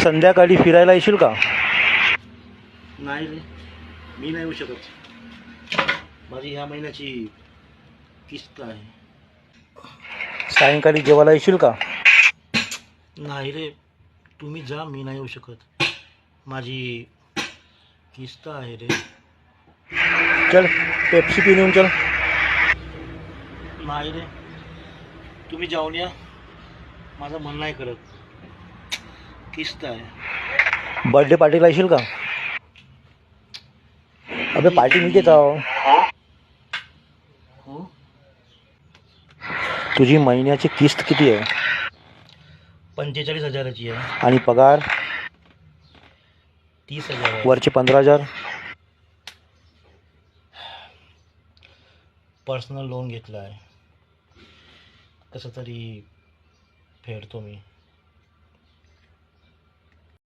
संध्याकाळी फिरायला येशील का? नाही रे, मी नाही येऊ शकत. माझी ह्या महिन्याची किस्त आहे. सायंकाळी जेवायला येशील का? नाही रे, तुम्ही जा, मी नाही येऊ शकत. माझी किस्त आहे रे. चल पेप्सी पिऊन येऊन चल. नाही रे, तुम्ही जाऊन या, माझं मन नाही करत. किस्त आहे. बर्थडे पार्टीला येशील का? अबे पार्टी मी देत आहो. हो, तुझी महिन्याची किस्त किती आहे? 45,000ची आहे. आणि पगार? 30,000 आहे. वरचे 15,000? पर्सनल लोन घेतलं आहे, कसं तरी फेडतो मी.